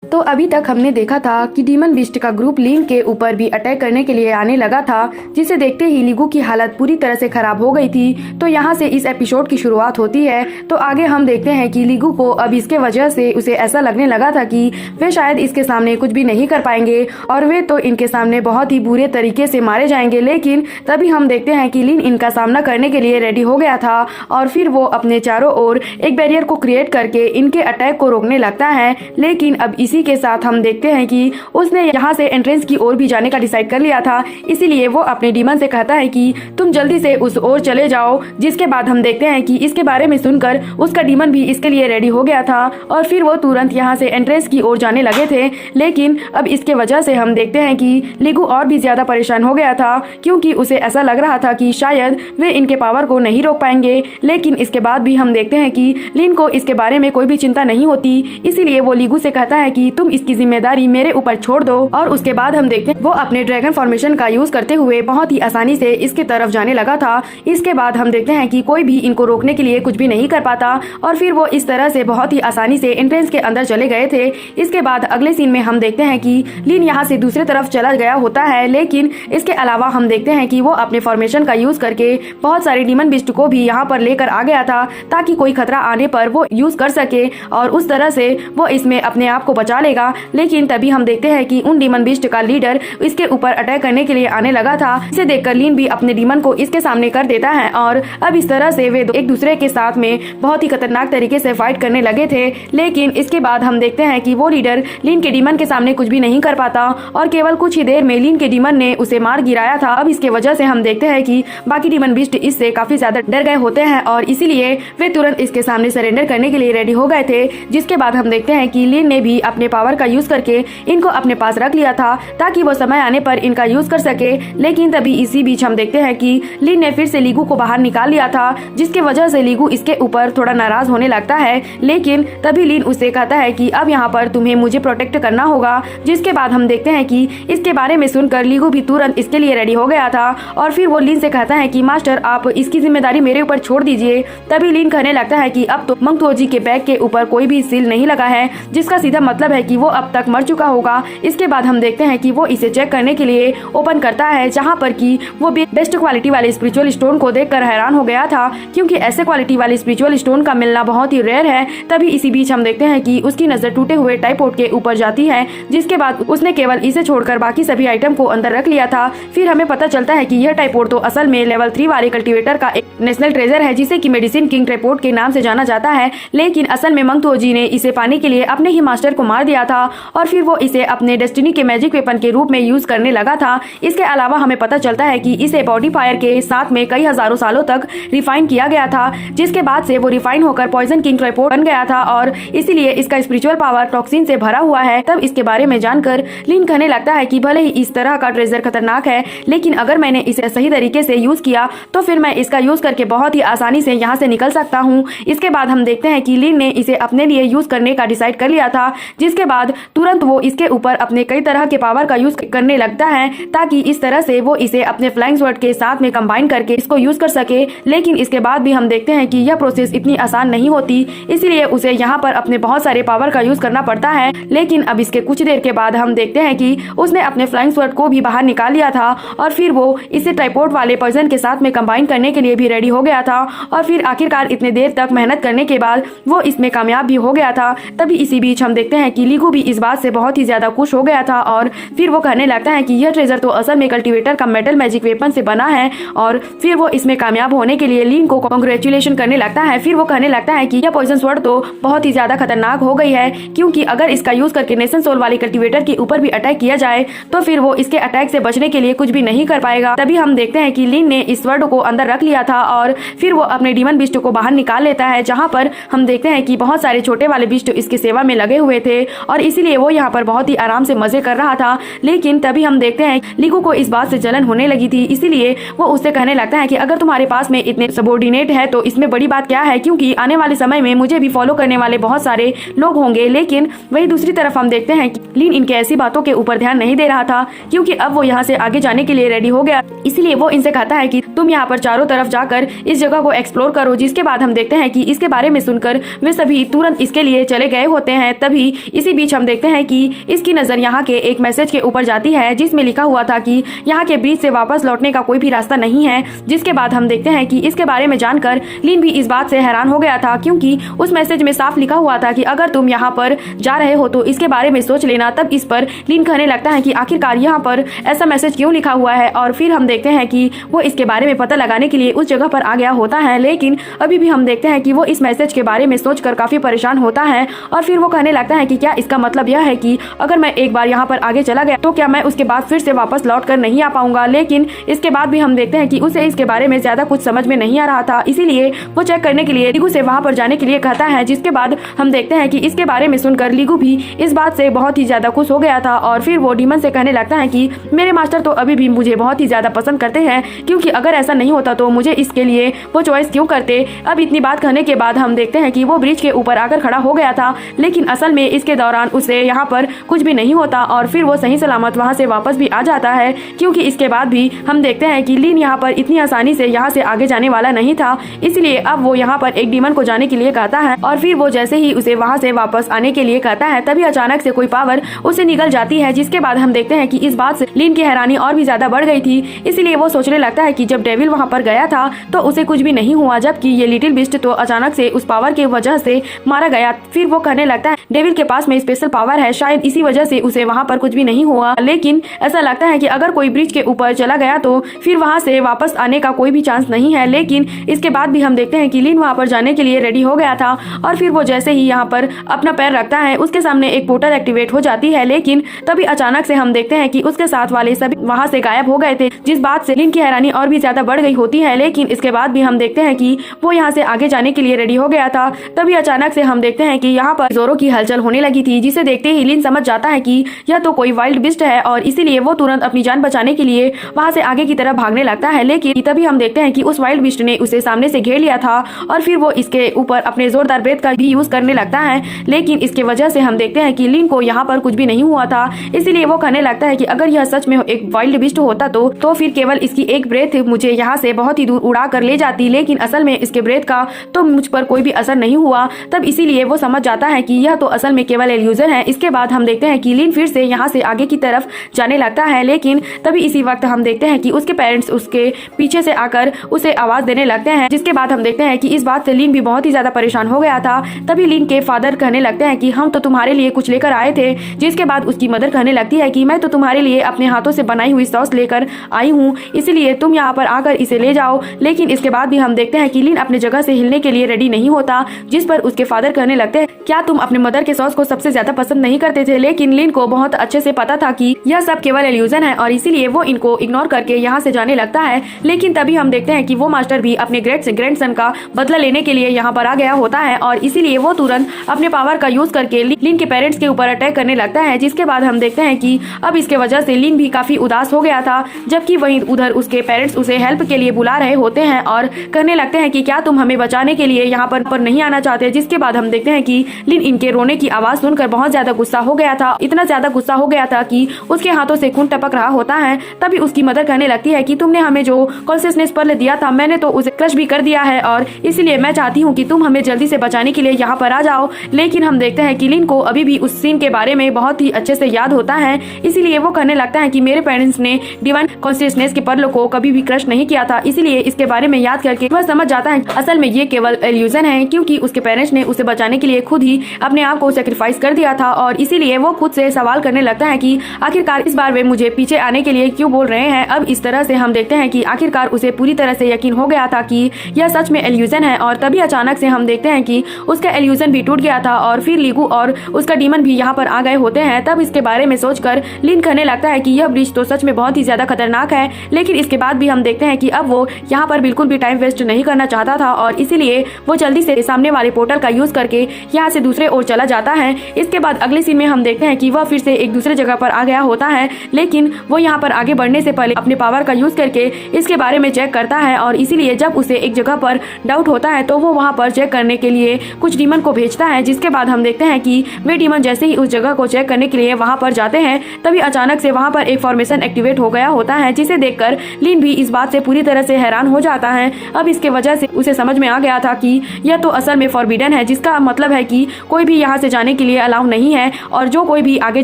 तो अभी तक हमने देखा था कि डीमन बीस्ट का ग्रुप लीन के ऊपर भी अटैक करने के लिए आने लगा था, जिसे देखते ही लीगू की हालत पूरी तरह से खराब हो गई थी। तो यहाँ से इस एपिसोड की शुरुआत होती है। तो आगे हम देखते हैं कि लीगू को अब इसके वजह से उसे ऐसा लगने लगा था कि वे शायद इसके सामने कुछ भी नहीं कर पाएंगे और वे तो इनके सामने बहुत ही बुरे तरीके से मारे जाएंगे। लेकिन तभी हम देखते हैं कि लीन इनका सामना करने के लिए रेडी हो गया था और फिर वो अपने चारों ओर एक बैरियर को क्रिएट करके इनके अटैक को रोकने लगता है। लेकिन अब इसी के साथ हम देखते हैं कि उसने यहाँ से एंट्रेंस की ओर भी जाने का डिसाइड कर लिया था, इसीलिए वो अपने डीमन से कहता है कि तुम जल्दी से उस ओर चले जाओ। जिसके बाद हम देखते हैं कि इसके बारे में सुनकर उसका डीमन भी इसके लिए रेडी हो गया था और फिर वो तुरंत यहाँ से एंट्रेंस की ओर जाने लगे थे। लेकिन अब इसके वजह से हम देखते हैं कि लीगू और भी ज्यादा परेशान हो गया था, क्योंकि उसे ऐसा लग रहा था कि शायद वे इनके पावर को नहीं रोक पाएंगे। लेकिन इसके बाद भी हम देखते हैं कि लीन को इसके बारे में कोई भी चिंता नहीं होती, इसीलिए वो लीगू से कहता है कि तुम इसकी जिम्मेदारी मेरे ऊपर छोड़ दो। और उसके बाद हम देखते हैं वो अपने ड्रैगन फॉर्मेशन का यूज करते हुए बहुत ही आसानी से इसके तरफ जाने लगा था। इसके बाद हम देखते हैं कि कोई भी इनको रोकने के लिए कुछ भी नहीं कर पाता और फिर वो इस तरह से बहुत ही आसानी से एंट्रेंस के अंदर चले गए थे। इसके बाद अगले सीन में हम देखते हैं कि लीन यहाँ से दूसरी तरफ चला गया होता है। लेकिन इसके अलावा हम देखते हैं कि वो अपने फॉर्मेशन का यूज करके बहुत सारे डीमन बिस्ट को भी यहाँ पर लेकर आ गया था, ताकि कोई खतरा आने पर वो यूज कर सके और उस तरह से वो इसमें अपने आप को बचा लेगा। लेकिन तभी हम देखते हैं कि उन डीमन बीस्ट का लीडर इसके ऊपर अटैक करने के लिए आने लगा था। इसे देखकर लीन भी अपने डीमन को इसके सामने कर देता है और अब इस तरह से वे एक दूसरे के साथ में बहुत ही खतरनाक तरीके से फाइट करने लगे थे। लेकिन इसके बाद हम देखते हैं कि वो लीडर लीन के डीमन के सामने कुछ भी नहीं कर पाता और केवल कुछ ही देर में लीन के डीमन ने उसे मार गिराया था। अब इसके वजह से हम देखते हैं कि बाकी डीमन बीस्ट इससे काफी ज्यादा डर गए होते हैं और इसीलिए वे तुरंत इसके सामने सरेंडर करने के लिए रेडी हो गए थे। जिसके बाद हम देखते हैं कि लीन ने भी अपने पावर का यूज करके इनको अपने पास रख लिया था, ताकि वो समय आने पर इनका यूज कर सके। लेकिन तभी इसी बीच हम देखते हैं कि लीन ने फिर से लीगू को बाहर निकाल लिया था, जिसके वजह से लीगू इसके ऊपर थोड़ा नाराज होने लगता है। लेकिन तभी लीन उससे कहता है कि अब यहाँ पर तुम्हें मुझे प्रोटेक्ट करना होगा। जिसके बाद हम देखते हैं कि इसके बारे में सुनकर लीगू भी तुरंत इसके लिए रेडी हो गया था और फिर वो लीन से कहता है कि मास्टर आप इसकी जिम्मेदारी मेरे ऊपर छोड़ दीजिए। तभी लीन कहने लगता है कि अब तो मंगतुओजी के बैग के ऊपर कोई भी सील नहीं लगा है, जिसका सीधा मतलब है कि वो अब तक मर चुका होगा। इसके बाद हम देखते हैं कि वो इसे चेक करने के लिए ओपन करता है, जहां पर कि वो बेस्ट क्वालिटी वाले स्पिरिचुअल स्टोन को देखकर हैरान हो गया था, क्योंकि ऐसे क्वालिटी वाले स्पिरिचुअल स्टोन का मिलना बहुत ही रेयर है। तभी इसी बीच हम देखते हैं कि उसकी नजर टूटे हुए टाइपोड के ऊपर जाती है, जिसके बाद उसने केवल इसे छोड़कर बाकी सभी आइटम को अंदर रख लिया था। फिर हमें पता चलता है कि यह टाइपोड तो असल में लेवल 3 वाले कल्टीवेटर का एक नेशनल ट्रेजर है, जिसे की मेडिसिन किंग टाइपोड के नाम से जाना जाता है। लेकिन असल में मंगतुओजी ने इसे पाने के लिए अपने ही मास्टर को मार दिया था और फिर वो इसे अपने डेस्टिनी के मैजिक वेपन के रूप में यूज करने लगा था। इसके अलावा हमें पता चलता है कि इसे बॉडी फायर के साथ में कई हजारों सालों तक रिफाइन किया गया था, जिसके बाद से वो रिफाइन होकर पॉइजन किंग टाइपोड बन गया था और इसीलिए इसका स्पिरिचुअल पावर टॉक्सिन से भरा हुआ है। तब इसके बारे में जानकर लीन कहने लगता है कि भले ही इस तरह का ट्रेजर खतरनाक है, लेकिन अगर मैंने इसे सही तरीके से यूज किया तो फिर मैं इसका यूज करके बहुत ही आसानी से यहाँ से निकल सकता हूँ। इसके बाद हम देखते हैं कि लीन ने इसे अपने लिए यूज करने का डिसाइड कर लिया था, जिसके बाद तुरंत वो इसके ऊपर अपने कई तरह के पावर का यूज करने लगता है, ताकि इस तरह से वो इसे अपने फ्लाइंग स्वॉर्ड के साथ में कंबाइन करके इसको यूज कर सके। लेकिन इसके बाद भी हम देखते हैं कि यह प्रोसेस इतनी आसान नहीं होती, इसीलिए उसे यहाँ पर अपने बहुत सारे पावर का यूज करना पड़ता है। लेकिन अब इसके कुछ देर के बाद हम देखते हैं कि उसने अपने फ्लाइंग स्वॉर्ड को भी बाहर निकाल लिया था और फिर वो इसे टाइपोड वाले पॉइजन के साथ में कंबाइन करने के लिए भी रेडी हो गया था और फिर आखिरकार इतने देर तक मेहनत करने के बाद वो इसमें कामयाब भी हो गया था। तभी इसी बीच हम देखते हैं कि लीगू भी इस बात से बहुत ही ज्यादा खुश हो गया था और फिर वो कहने लगता है कि यह ट्रेजर तो असल में कल्टीवेटर का मेटल मैजिक वेपन से बना है और फिर वो इसमें कामयाब होने के लिए लीन को कांग्रेचुलेशन करने लगता है। फिर वो कहने लगता है कि यह पॉइजन स्वॉर्ड तो बहुत ही ज्यादा खतरनाक हो गई है, क्योंकि अगर इसका यूज करके नेशन सोल वाले कल्टीवेटर के ऊपर भी अटैक किया जाए तो फिर वो इसके अटैक से बचने के लिए कुछ भी नहीं कर पाएगा। तभी हम देखते हैं कि लीन ने इस स्वॉर्ड को अंदर रख लिया था और फिर वो अपने डीमन बिस्ट को बाहर निकाल लेता है, जहाँ पर हम देखते हैं कि बहुत सारे छोटे वाले बिस्ट इसकी सेवा में लगे हुए थे और इसीलिए वो यहाँ पर बहुत ही आराम से मजे कर रहा था। लेकिन तभी हम देखते हैं लीगू को इस बात से जलन होने लगी थी, इसीलिए वो उससे कहने लगता है कि अगर तुम्हारे पास में इतने सबॉर्डिनेट है तो इसमें बड़ी बात क्या है, क्योंकि आने वाले समय में मुझे भी फॉलो करने वाले बहुत सारे लोग होंगे। लेकिन वही दूसरी तरफ हम देखते हैं कि लीन इनके ऐसी बातों के ऊपर ध्यान नहीं दे रहा था, क्योंकि अब वो यहाँ से आगे जाने के लिए रेडी हो गया। इसलिए वो इनसे कहता है कि तुम यहाँ पर चारों तरफ जाकर इस जगह को एक्सप्लोर करो। जिसके बाद हम देखते हैं कि इसके बारे में सुनकर वे सभी तुरंत इसके लिए चले गए होते हैं। तभी इसी बीच हम देखते हैं कि इसकी नजर यहाँ के एक मैसेज के ऊपर जाती है जिसमें लिखा हुआ था कि यहाँ के ब्रिज से वापस लौटने का कोई भी रास्ता नहीं है। जिसके बाद हम देखते हैं कि इसके बारे में जानकर लिन भी इस बात से हैरान हो गया था, क्योंकि उस मैसेज में साफ लिखा हुआ था कि अगर तुम यहाँ पर जा रहे हो तो इसके बारे में सोच लेना। तब इस पर लिन कहने लगता है कि आखिरकार यहाँ पर ऐसा मैसेज क्यों लिखा हुआ है, और फिर हम देखते हैं कि वो इसके बारे में पता लगाने के लिए उस जगह पर आ गया होता है। लेकिन अभी भी हम देखते हैं कि वो इस मैसेज के बारे में सोचकर काफी परेशान होता है, और फिर वो कहने लगता है कि क्या इसका मतलब यह है कि अगर मैं एक बार यहाँ पर आगे चला गया तो क्या मैं उसके बाद फिर से वापस लौट कर नहीं आ पाऊंगा। लेकिन इसके बाद भी हम देखते हैं कि उसे इसके बारे में ज्यादा कुछ समझ में नहीं आ रहा था, इसीलिए वो चेक करने के लिए लीगू से वहाँ पर जाने के लिए कहता है। जिसके बाद हम देखते हैं कि इसके बारे में सुनकर लीगू भी इस बात से बहुत ही ज्यादा खुश हो गया था, और फिर वो डीमन से कहने लगता है कि मेरे मास्टर तो अभी भी मुझे बहुत ही ज्यादा पसंद करते हैं, क्योंकि अगर ऐसा नहीं होता तो मुझे इसके लिए वो चॉइस क्यों करते। अब इतनी बात कहने के बाद हम देखते हैं कि वो ब्रिज के ऊपर आकर खड़ा हो गया था, लेकिन असल में इसके दौरान उसे यहाँ पर कुछ भी नहीं होता, और फिर वो सही सलामत वहाँ से वापस भी आ जाता है। क्योंकि इसके बाद भी हम देखते हैं कि लिन यहाँ पर इतनी आसानी से यहाँ से आगे जाने वाला नहीं था, इसलिए अब वो यहाँ पर एक डीमन को जाने के लिए कहता है, और फिर वो जैसे ही उसे वहाँ से वापस आने के लिए कहता है तभी अचानक से कोई पावर उसे निकल जाती है। जिसके बाद हम देखते हैं कि इस बात से लिन की हैरानी और भी ज्यादा बढ़ गई थी, इसलिए वो सोचने लगता है कि जब डेविल वहाँ पर गया था तो उसे कुछ भी नहीं हुआ, जबकि ये लिटिल बिस्ट तो अचानक से उस पावर की वजह से मारा गया। फिर वो कहने लगता है डेविल के पास में स्पेशल पावर है, शायद इसी वजह से उसे वहाँ पर कुछ भी नहीं हुआ। लेकिन ऐसा लगता है कि अगर कोई ब्रिज के ऊपर चला गया तो फिर वहाँ से वापस आने का कोई भी चांस नहीं है। लेकिन इसके बाद भी हम देखते हैं कि लिन वहाँ पर जाने के लिए रेडी हो गया था, और फिर वो जैसे ही यहाँ पर अपना पैर रखता है उसके सामने एक पोर्टल एक्टिवेट हो जाती है। लेकिन तभी अचानक से हम देखते हैं कि उसके साथ वाले सभी वहाँ से गायब हो गए थे, जिस बात से लिन की हैरानी और भी ज्यादा बढ़ गई होती है। लेकिन इसके बाद भी हम देखते हैं कि वो यहाँ से आगे जाने के लिए रेडी हो गया था। तभी अचानक से हम देखते हैं कि यहाँ पर जोरों की हलचल होने लगी थी, जिसे देखते ही लिन समझ जाता है कि यह तो कोई वाइल्ड बिस्ट है, और इसीलिए वो तुरंत अपनी जान बचाने के लिए वहाँ से आगे की तरफ भागने लगता है। लेकिन तभी हम देखते हैं कि उस वाइल्ड बिस्ट ने उसे सामने से घेर लिया था, और फिर वो इसके ऊपर अपने जोरदार ब्रेथ का भी यूज करने लगता है। लेकिन इसके वजह से हम देखते हैं कि लिन को यहाँ पर कुछ भी नहीं हुआ था, इसीलिए वो कहने लगता है कि अगर यह सच में एक वाइल्ड बिस्ट होता तो फिर केवल इसकी एक ब्रेथ मुझे यहाँ से बहुत ही दूर उड़ा कर ले जाती, लेकिन असल में इसके ब्रेथ का तो मुझ पर कोई भी असर नहीं हुआ। तब इसीलिए वो समझ जाता है कि यह तो असल में केवल इल्यूजन है। इसके बाद हम देखते हैं कि लिन फिर से यहाँ से आगे की तरफ जाने लगता है, लेकिन तभी इसी वक्त हम देखते हैं कि उसके पेरेंट्स उसके पीछे से आकर उसे आवाज देने लगते हैं। जिसके बाद हम देखते हैं कि इस बात से लिन भी बहुत ही ज्यादा परेशान हो गया था। तभी लिन के फादर कहने लगते हैं कि हम तो तुम्हारे लिए कुछ लेकर आए थे। जिसके बाद उसकी मदर कहने लगती है कि मैं तो तुम्हारे लिए अपने हाथों से बनाई हुई सॉस लेकर आई हूँ, इसलिए तुम यहाँ पर आकर इसे ले जाओ। लेकिन इसके बाद भी हम देखते हैं कि लिन अपने जगह से हिलने के लिए रेडी नहीं होता, जिस पर उसके फादर कहने लगते हैं क्या तुम अपने मदर के सॉस को सबसे ज्यादा पसंद नहीं करते थे। लेकिन लिन को बहुत अच्छे से पता था कि यह सब केवल इल्यूजन है, और इसीलिए वो इनको इग्नोर करके यहाँ से जाने लगता है। लेकिन तभी हम देखते हैं कि वो मास्टर भी अपने ग्रैंडसन का बदला लेने के लिए यहाँ पर आ गया होता है, और इसीलिए वो तुरंत अपने पावर का यूज करके लिन के पेरेंट्स के ऊपर अटैक करने लगता है। जिसके बाद हम देखते हैं कि अब इसके वजह से लिन भी काफी उदास हो गया था, जबकि वहीं उधर उसके पेरेंट्स उसे हेल्प के लिए बुला रहे होते हैं और कहने लगते हैं कि क्या तुम हमें बचाने के लिए यहाँ पर नहीं आना चाहते। जिसके बाद हम देखते हैं कि लिन इनके रोने की आवाज सुनकर बहुत ज्यादा गुस्सा हो गया था, इतना ज्यादा गुस्सा हो गया था कि उसके हाथों से खून टपक रहा होता है। तभी उसकी मदर कहने लगती है कि तुमने हमें जो कॉन्शियसनेस पर्ल दिया था मैंने तो उसे क्रश भी कर दिया है, और इसलिए मैं चाहती हूँ कि तुम हमें जल्दी से बचाने के लिए यहाँ पर आ जाओ। लेकिन हम देखते हैं कि लिन को अभी भी उस सीन के बारे में बहुत ही अच्छे से याद होता है, इसीलिए वो कहने लगता है कि मेरे पेरेंट्स ने डिवाइन कॉन्शियसनेस के पर्ल को कभी भी क्रश नहीं किया था, इसीलिए इसके बारे में याद करके वह समझ जाता है असल में ये केवल इल्यूजन है, क्योंकि उसके पेरेंट्स ने उसे बचाने के लिए खुद ही अपने आप को सेक्रीफाइस कर दिया था। और इसीलिए वो खुद से सवाल करने लगता है कि आखिरकार इस बार वे मुझे पीछे आने के लिए क्यों बोल रहे हैं। अब इस तरह से हम देखते हैं कि आखिरकार उसे पूरी तरह से यकीन हो गया था कि यह सच में इल्यूजन है, और तभी अचानक से हम देखते हैं कि उसका इल्यूजन भी टूट गया था, और फिर लीगू और उसका डीमन भी यहाँ पर आ गए होते हैं। तब इसके बारे में सोचकर लिन कहने लगता है कि यह ब्रिज तो सच में बहुत ही ज्यादा खतरनाक है। लेकिन इसके बाद भी हम देखते हैं कि अब वो यहाँ पर बिल्कुल भी टाइम वेस्ट नहीं करना चाहता था, और इसीलिए वो जल्दी से सामने वाले पोर्टल का यूज करके यहाँ से दूसरे ओर चला जाता है। इसके बाद अगले सीन में हम देखते हैं कि वह फिर से एक दूसरे जगह पर आ गया होता है, लेकिन वो यहाँ पर आगे बढ़ने से पहले अपने पावर का यूज करके इसके बारे में चेक करता है, और इसीलिए जब उसे एक जगह पर डाउट होता है तो वो वहाँ पर चेक करने के लिए कुछ डीमन को भेजता है। जिसके बाद हम देखते हैं कि वे डीमन जैसे ही उस जगह को चेक करने के लिए वहाँ पर जाते हैं, तभी अचानक से वहाँ पर एक फॉर्मेशन एक्टिवेट हो गया होता है, जिसे देखकर लिन भी इस बात से पूरी तरह से हैरान हो जाता है। अब इसके वजह से उसे समझ में आ गया था कि यह तो असल में फॉरबिडन है, जिसका मतलब है कि कोई भी यहाँ से जाने के लिए अलाउ नहीं है और जो कोई भी आगे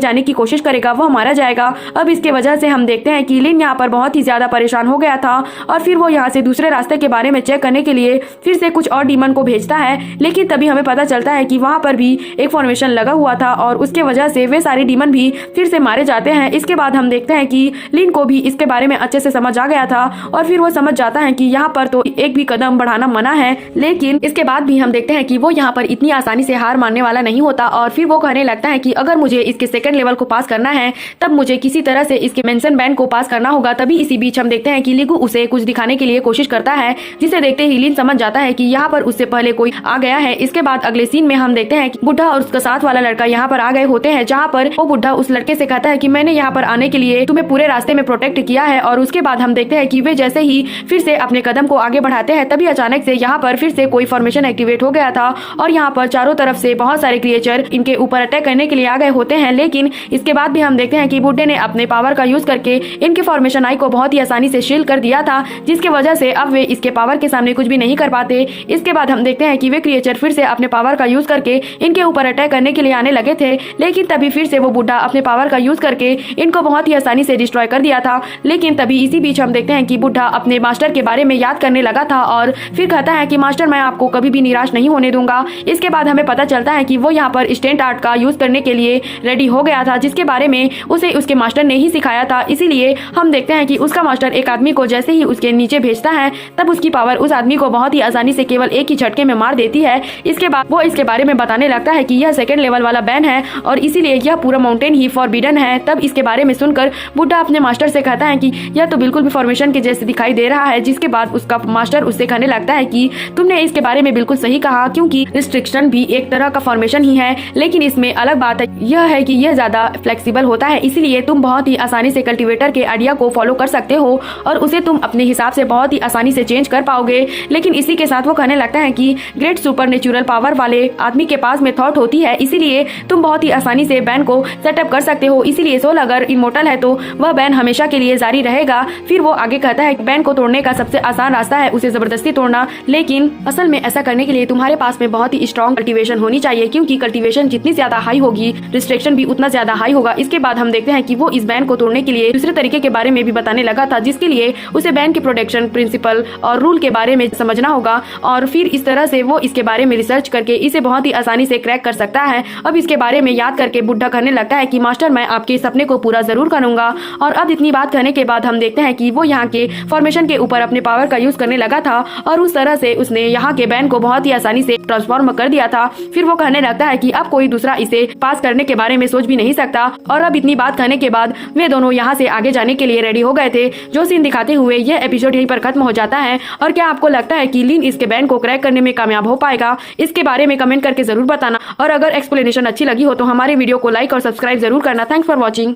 जाने की कोशिश करेगा वो मारा जाएगा। अब इसके वजह से हम देखते हैं कि लिन यहाँ पर बहुत ही ज्यादा परेशान हो गया था और फिर वो यहाँ से दूसरे रास्ते के बारे में चेक करने के लिए फिर से कुछ और डीमन को भेजता है। लेकिन तभी हमें पता चलता है कि वहाँ पर भी एक फॉर्मेशन लगा हुआ था और उसके वजह से वे सारे डीमन भी फिर से मारे जाते हैं। इसके बाद हम देखते हैं कि लिन को भी इसके बारे में अच्छे से समझ आ गया था और फिर वो समझ जाता है कि यहाँ पर तो एक भी कदम बढ़ाना मना है। लेकिन इसके बाद भी हम देखते हैं कि वो यहाँ पर इतनी आसानी से हार मानने वाला नहीं होता और फिर वो कहने लगता है कि अगर मुझे इसके सेकंड लेवल को पास करना है तब मुझे किसी तरह से इसके मेंशन बैंड को पास करना होगा। तभी इसी बीच हम देखते हैं कि लीगू उसे कुछ दिखाने के लिए कोशिश करता है, जिसे देखते ही लिन समझ जाता है कि यहाँ पर उससे पहले कोई आ गया है। इसके बाद अगले सीन में हम देखते हैं कि बुढ़ा और उसका साथ वाला लड़का यहाँ पर आ गए होते हैं, जहाँ पर वो बुढ़ा उस लड़के से कहता है कि मैंने यहाँ पर आने के लिए तुम्हें पूरे रास्ते में प्रोटेक्ट किया है। और उसके बाद हम देखते हैं कि वे जैसे ही फिर से अपने कदम को आगे बढ़ाते हैं तभी अचानक से यहाँ पर फिर से कोई फॉर्मेशन एक्टिवेट हो गया था और यहाँ पर चारों तरफ से बहुत सारे क्रिएचर इनके ऊपर अटैक करने के लिए आ गए होते हैं। लेकिन इसके बाद भी हम देखते हैं कि बुड्ढे ने अपने पावर का यूज करके इनके फॉर्मेशन आई को बहुत ही आसानी से शील्ड कर दिया था, जिसके वजह से अब वे इसके पावर के सामने कुछ भी नहीं कर पाते। इसके बाद हम देखते हैं कि वे क्रिएचर फिर से अपने पावर का यूज करके इनके ऊपर अटैक करने के लिए आने लगे थे। लेकिन तभी फिर से वो बुड्ढा अपने पावर का यूज करके इनको बहुत ही आसानी से डिस्ट्रॉय कर दिया था। लेकिन तभी इसी बीच हम देखते हैं कि बुड्ढा अपने मास्टर के बारे में याद करने लगा था और फिर कहता है कि मास्टर मैं आपको कभी भी निराश नहीं होने दूंगा। इसके बाद हमें पता चलता है कि वो यहाँ पर स्टेंट आर्ट का यूज करने के लिए रेडी हो गया था, जिसके बारे में उसे उसके मास्टर ने ही सिखाया था। इसीलिए हम देखते हैं कि उसका मास्टर एक आदमी को जैसे ही उसके नीचे भेजता है तब उसकी पावर उस आदमी को बहुत ही आसानी से केवल एक ही झटके में मार देती है। इसके बाद वो इसके बारे में बताने लगता है कि यह सेकंड लेवल वाला बैन है और इसीलिए यह पूरा माउंटेन ही फॉरबिडन है। तब इसके बारे में सुनकर बुड्ढा अपने मास्टर से कहता है कि यह तो बिल्कुल भी फॉर्मेशन के जैसे दिखाई दे रहा है। जिसके बाद उसका मास्टर उससे कहने लगता है कि तुमने इसके बारे में बिल्कुल सही कहा, क्योंकि रिस्ट्रिक्शन भी एक तरह का फॉर्मेशन ही है, लेकिन इसमें अलग बात यह है कि यह ज्यादा फ्लेक्सिबल होता है। इसीलिए तुम बहुत ही आसानी से कल्टीवेटर के आइडिया को फॉलो कर सकते हो और उसे तुम अपने हिसाब से बहुत ही आसानी से चेंज कर पाओगे। लेकिन इसी के साथ वो कहने लगता है कि ग्रेट सुपर नेचुरल पावर वाले आदमी के पास में थॉट होती है, इसीलिए तुम बहुत ही आसानी से बैन को सेटअप कर सकते हो। इसीलिए सोल अगर इमोर्टल है तो वह बैन हमेशा के लिए जारी रहेगा। फिर वो आगे कहता है कि बैन को तोड़ने का सबसे आसान रास्ता है उसे जबरदस्ती तोड़ना, लेकिन असल में ऐसा करने के लिए तुम्हारे पास में बहुत ही स्ट्रॉन्ग कल्टीवेशन होनी चाहिए, क्योंकि कल्टीवेशन जितनी ज्यादा हाई होगी रिस्ट्रिक्शन भी उतना ज्यादा हाई होगा। इसके बाद हम देखते हैं कि वो इस बैन को तोड़ने के लिए दूसरे तरीके के बारे में भी बताने लगा था, जिसके लिए उसे बैन के प्रोटेक्शन प्रिंसिपल और रूल के बारे में समझना होगा और फिर इस तरह से वो इसके बारे में रिसर्च करके इसे बहुत ही आसानी से क्रैक कर सकता है। अब इसके बारे में याद करके बुड्ढा कहने लगता है कि मास्टर मैं आपके सपने को पूरा जरूर करूंगा। और अब इतनी बात कहने के बाद हम देखते हैं कि वो यहाँ के फॉर्मेशन के ऊपर अपने पावर का यूज करने लगा था और उस तरह से उसने यहाँ के बैन को बहुत ही आसानी से ट्रांसफॉर्म कर दिया था। फिर वो कहने लगता है कि अब कोई दूसरा इसे पास करने के बारे में सोच भी नहीं सकता। और अब इतनी बात कहने के बाद वे दोनों यहाँ से आगे जाने के लिए रेडी हो गए थे। जो सीन दिखाते हुए यह एपिसोड यहीं पर खत्म हो जाता है। और क्या आपको लगता है कि लिन इसके बैन को क्रैक करने में कामयाब हो पाएगा? इसके बारे में कमेंट करके जरूर बताना और अगर एक्सप्लेनेशन अच्छी लगी हो तो हमारे वीडियो को लाइक और सब्सक्राइब जरूर करना। Thanks for watching.